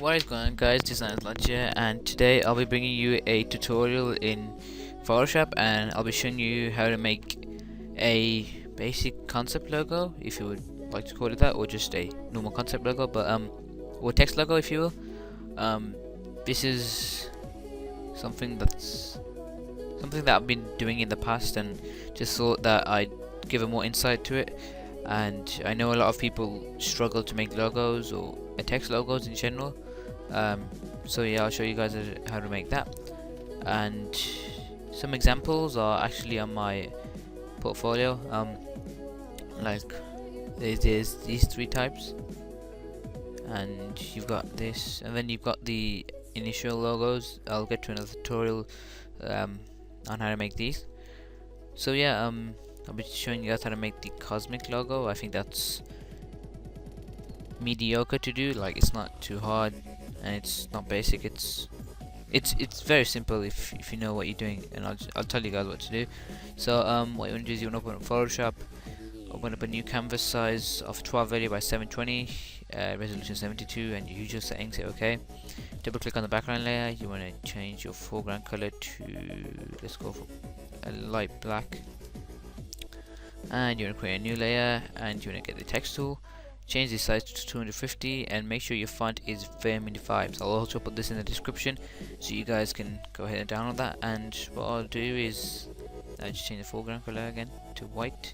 What is going on, guys? This is Lunch here, and today I'll be bringing you a tutorial in Photoshop, and I'll be showing you how to make a basic concept logo, if you would like to call it that, or just a normal concept logo, but or text logo, if you will. This is something that I've been doing in the past, and just thought that I'd give a more insight to it. And I know a lot of people struggle to make logos or text logos in general. So yeah, I'll show you guys how to make that, and some examples are actually on my portfolio. Like there's these three types, and you've got this, and then you've got the initial logos. I'll get to another tutorial on how to make these. So yeah, I'll be showing you guys how to make the cosmic logo. I think that's mediocre to do. Like, it's not too hard and it's not basic. It's very simple if you know what you're doing, and I'll tell you guys what to do. So what you want to do is you want to open up Photoshop, open up a new canvas size of 1280 by 720, resolution 72, and your usual settings. Hit OK. Double click on the background layer. You want to change your foreground color to, let's go for a light black, and you want to create a new layer, and you want to get the text tool. Change the size to 250 and make sure your font is Verminified. So I'll also put this in the description so you guys can go ahead and download that. And what I'll do is just change the foreground color again to white.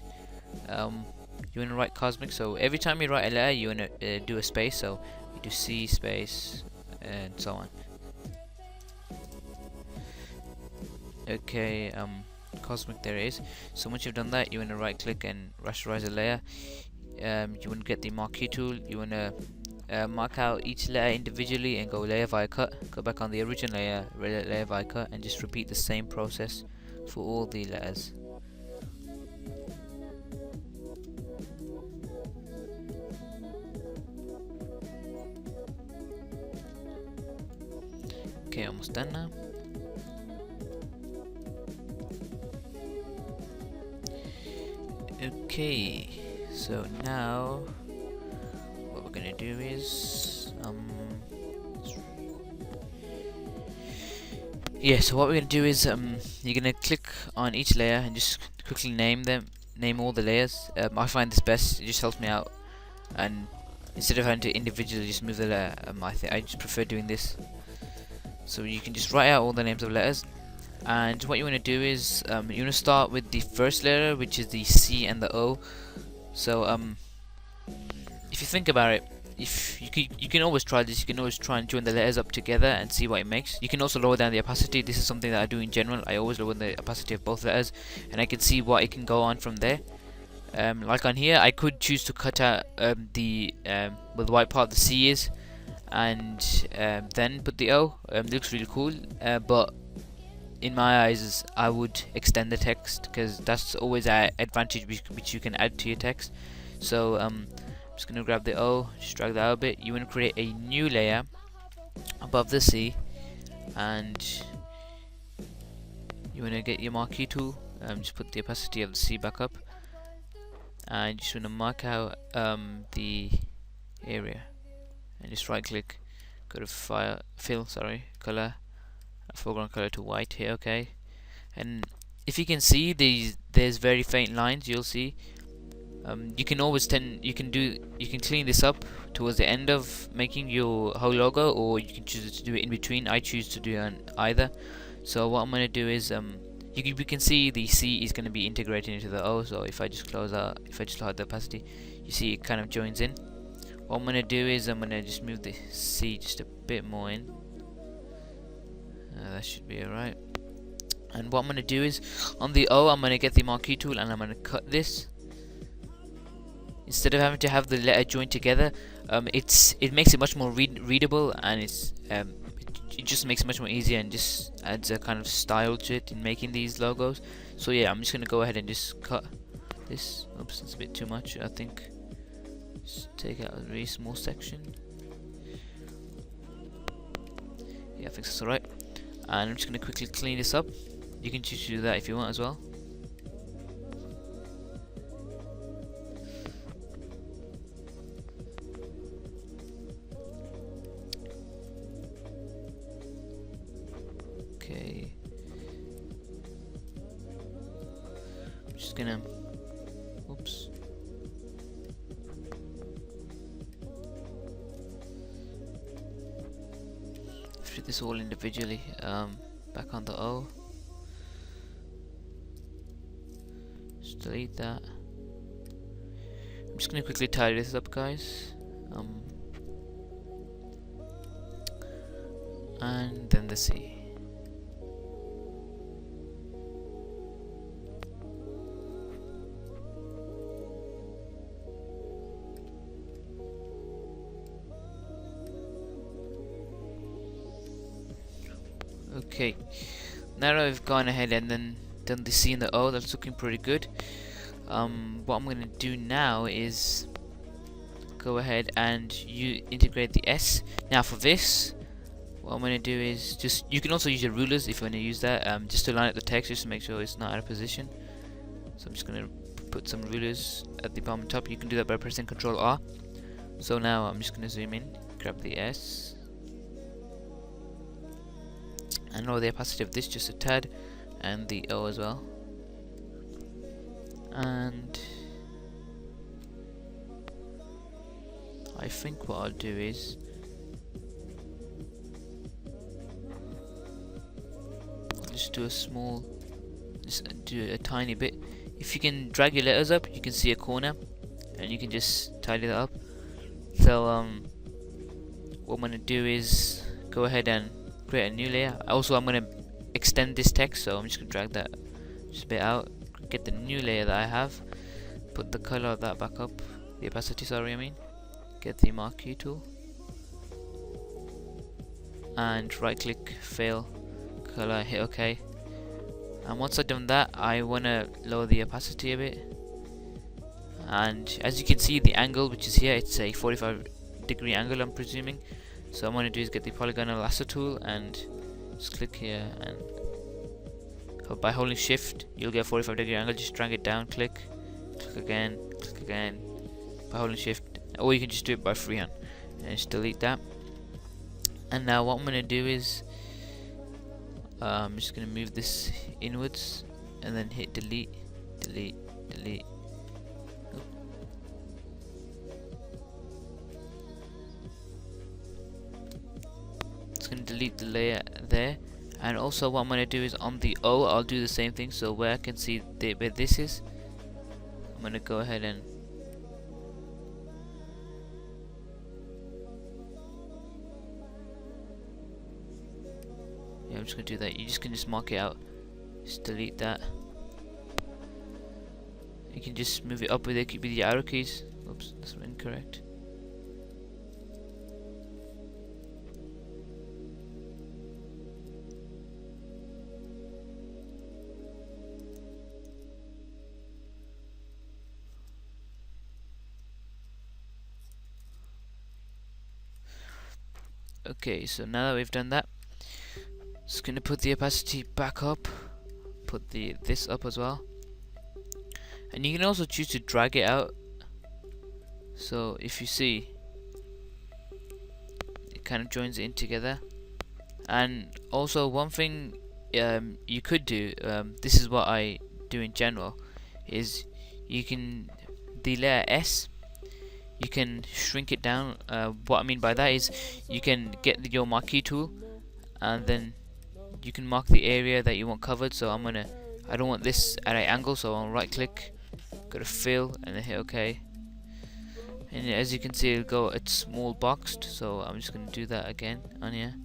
You want to write cosmic, so every time you write a letter you want to do a space, so you do C space and so on. Okay, cosmic, there it is. So once you've done that, you want to right click and rasterize a layer. You want to get the marquee tool. You want to mark out each layer individually and go layer via cut. Go back on the original layer, layer via cut, and just repeat the same process for all the layers. Okay, almost done now. Okay, so now what we're gonna do is so what we're gonna do is you're gonna click on each layer and just quickly name all the layers. I find this best, it just helps me out, and instead of having to individually just move the layer, I just prefer doing this. So you can just write out all the names of letters. And what you want to do is you want to start with the first letter, which is the C and the O. So if you think about it, if you can always try this. You can always try and join the letters up together and see what it makes. You can also lower down the opacity. This is something that I do in general. I always lower the opacity of both letters, and I can see what it can go on from there. Like on here, I could choose to cut out where the white part of the C is, and then put the O. It looks really cool, but in my eyes, I would extend the text, because that's always an advantage which you can add to your text. So I'm just going to grab the O, just drag that out a bit. You want to create a new layer above the C, and you want to get your marquee tool, just put the opacity of the C back up, and you just want to mark out the area, and just right click, go to fill, color, foreground color to white here. Okay, and if you can see there's very faint lines, you'll see. You can always you can clean this up towards the end of making your whole logo, or you can choose to do it in between. I choose to do it on either. So what I'm going to do is you can see the C is going to be integrated into the O. So if I just close out, if I just hide the opacity, you see it kind of joins in. What I'm going to do is I'm going to just move the C just a bit more in. That should be alright. And what I'm going to do is on the O, I'm going to get the marquee tool and I'm going to cut this. Instead of having to have the letter joined together, it makes it much more readable, and it just makes it much more easier, and just adds a kind of style to it in making these logos. So yeah, I'm just going to go ahead and just cut this. Oops, it's a bit too much, I think. Just take out a really small section. Yeah, I think that's alright. And I'm just going to quickly clean this up. You can choose to do that if you want as well. Okay. I'm just gonna. Oops. Treat this all individually. Back on the O. Just delete that. I'm just gonna quickly tidy this up, guys. And then the C. Okay, now that I've gone ahead and then done the C and the O, that's looking pretty good. What I'm going to do now is go ahead and you integrate the S. Now for this, what I'm going to do is you can also use your rulers if you want to use that, just to line up the text, just to make sure it's not out of position. So I'm just going to put some rulers at the bottom and top. You can do that by pressing Ctrl R. So now I'm just going to zoom in, grab the S, and lower the opacity of this just a tad, and the O as well. And I think what I'll do is I'll just do a tiny bit. If you can drag your letters up, you can see a corner, and you can just tidy that up. So what I'm gonna do is go ahead and create a new layer. Also, I'm gonna extend this text, so I'm just gonna drag that just a bit out. Get the new layer that I have. Put the color of that back up. The opacity, sorry, I mean. Get the marquee tool. And right click, fill, color, hit OK. And once I've done that, I wanna lower the opacity a bit. And as you can see, the angle which is here, it's a 45-degree angle, I'm presuming. So what I'm gonna do is get the polygonal lasso tool and just click here, and by holding shift you'll get a 45-degree angle. Just drag it down, click again by holding shift, or you can just do it by freehand and just delete that. And now what I'm going to do is I'm just going to move this inwards and then hit delete. It's going to delete the layer there. And also what I'm going to do is on the O, I'll do the same thing. So where I can see where this is, I'm going to go ahead and I'm just going to do that. You just can just mark it out. Just delete that. You can just move it up with the arrow keys. Oops, that's incorrect. Okay, so now that we've done that, just gonna put the opacity back up, put this up as well, and you can also choose to drag it out. So if you see, it kind of joins it in together. And also one thing you could do, this is what I do in general, is you can the layer S, you can shrink it down. What I mean by that is you can get your marquee tool and then you can mark the area that you want covered. So I don't want this at an angle, so I'll right click, go to fill and then hit OK. And as you can see, it's small boxed, so I'm just going to do that again on here.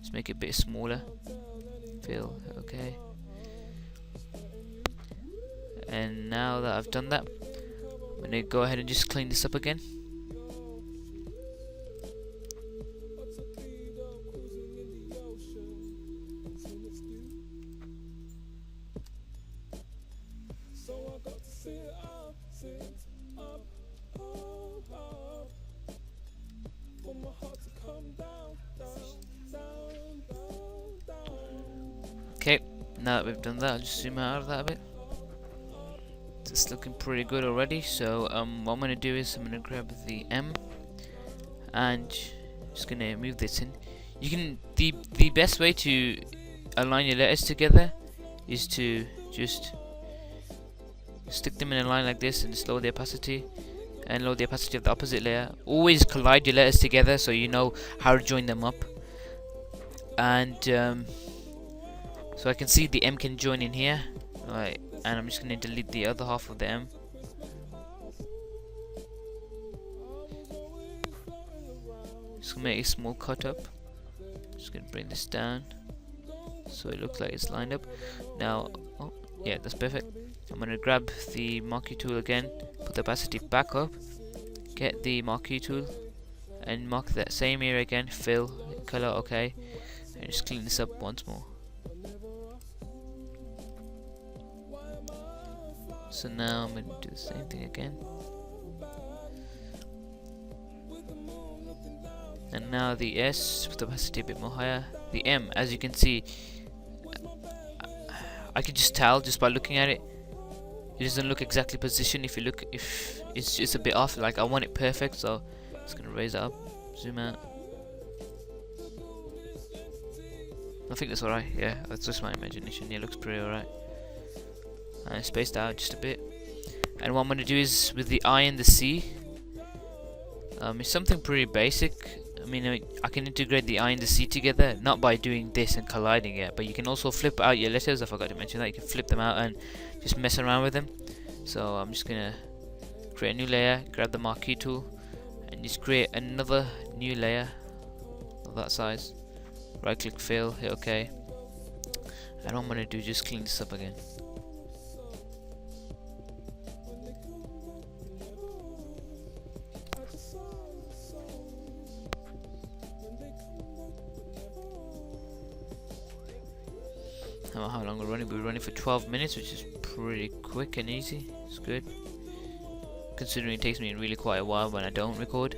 Just make it a bit smaller. Fill, OK. And now that I've done that, I'm going to go ahead and just clean this up again. Okay, now that we've done that, I'll just zoom out of that a bit. It's looking pretty good already. So what I'm going to do is I'm going to grab the M and just going to move this in. You can the best way to align your letters together is to just stick them in a line like this and just lower the opacity and lower the opacity of the opposite layer. Always collide your letters together so you know how to join them up. And so I can see the M can join in here, right? And I'm just going to delete the other half of the M. Just going to make a small cut up. Just going to bring this down so it looks like it's lined up. Now, oh yeah, that's perfect. I'm going to grab the marquee tool again, put the opacity back up, get the marquee tool and mark that same area again, fill, color, okay, and just clean this up once more. So now I'm going to do the same thing again. And now the S, with the opacity a bit more higher. The M, as you can see, I can just tell just by looking at it. It doesn't look exactly positioned. If it's just a bit off, like I want it perfect, so just gonna raise it up, zoom out. I think that's alright. Yeah, that's just my imagination. Yeah, it looks pretty alright. And spaced out just a bit. And what I'm gonna do is with the I and the C. It's something pretty basic. I mean, I can integrate the I and the C together, not by doing this and colliding it, but you can also flip out your letters. I forgot to mention that. You can flip them out and just mess around with them. So I'm just gonna create a new layer, grab the marquee tool, and just create another new layer of that size. Right click, fill, hit OK. And what I'm gonna do is just clean this up again. I don't know how long we're running, but we're running for 12 minutes, which is pretty quick and easy. It's good, considering it takes me really quite a while when I don't record.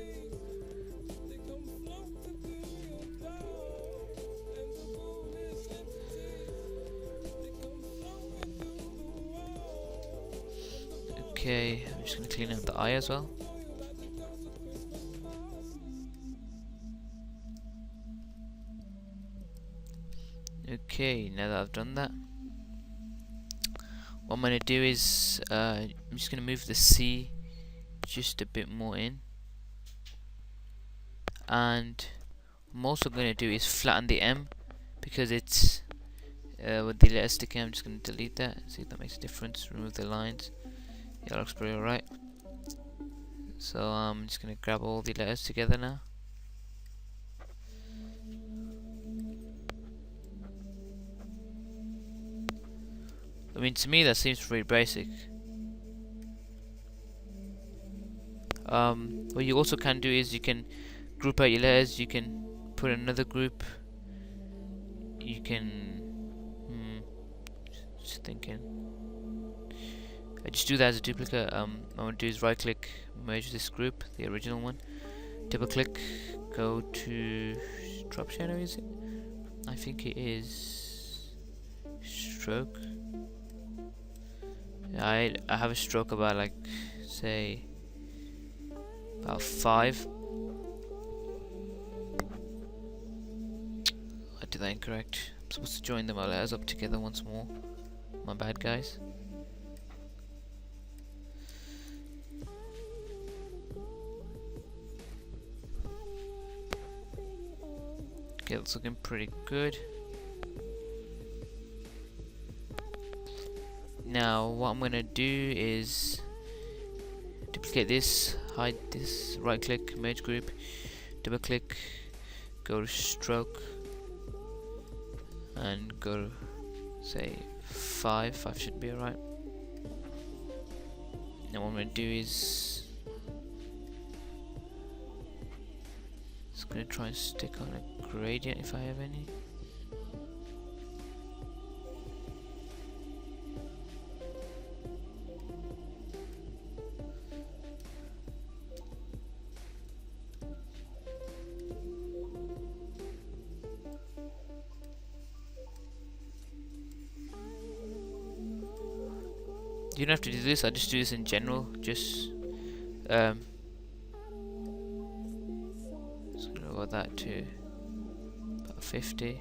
Okay, I'm just going to clean up the eye as well. Okay, now that I've done that, what I'm going to do is I'm just going to move the C just a bit more in, and what I'm also going to do is flatten the M because it's with the letter sticking. I'm just going to delete that, see if that makes a difference. Remove the lines. Yeah, looks pretty alright. So I'm just going to grab all the letters together now. I mean, to me that seems pretty basic. What you also can do is you can group out your letters. You can put another group. You can just thinking. I just do that as a duplicate. What I'm gonna do is right click, merge this group, the original one. Double click, go to drop shadow. Is it? I think it is stroke. I have a stroke about, like, say about 5. I did that incorrect. I'm supposed to join them letters up together once more. My bad, guys. Okay, that's looking pretty good. Now what I'm gonna do is duplicate this, hide this, right click, merge group, double click, go to stroke, and go to, say, 5. 5 should be alright. Now what I'm gonna do is just gonna try and stick on a gradient if I have any. You don't have to do this, I just do this in general, just gonna lower that to about 50.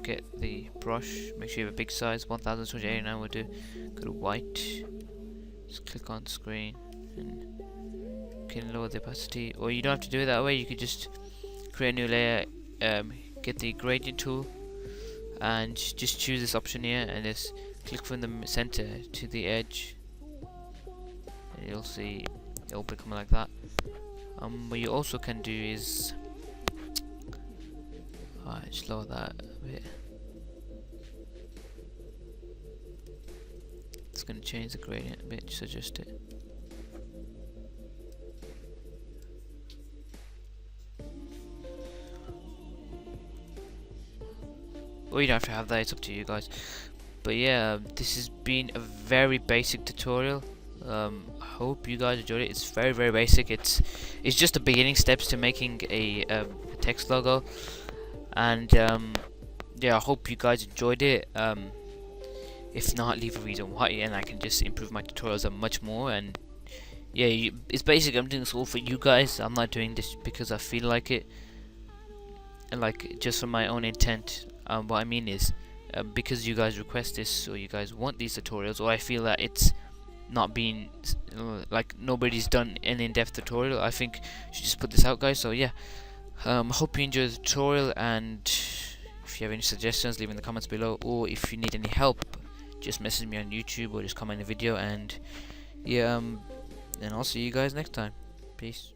get the brush, make sure you have a big size, 1289 will do. Go to white, just click on screen and can lower the opacity, or you don't have to do it that way. You could just create a new layer, get the gradient tool and just choose this option here and just click from the center to the edge, and you'll see it'll become like that. What you also can do is just lower that a bit. It's going to change the gradient a bit, just adjust it. Or you don't have to have that, it's up to you guys. But yeah, this has been a very basic tutorial. I hope you guys enjoyed it. It's very basic. It's just the beginning steps to making a text logo, and yeah, I hope you guys enjoyed it. If not, leave a reason why, and I can just improve my tutorials much more. And yeah, it's basic. I'm doing this all for you guys. I'm not doing this because I feel like it, and like just for my own intent. What I mean is, because you guys request this, or you guys want these tutorials, or I feel that it's not been like nobody's done an in-depth tutorial, I think you should just put this out, guys. So yeah, hope you enjoyed the tutorial, and if you have any suggestions, leave in the comments below, or if you need any help, just message me on YouTube or just comment in the video. And yeah, and I'll see you guys next time. Peace.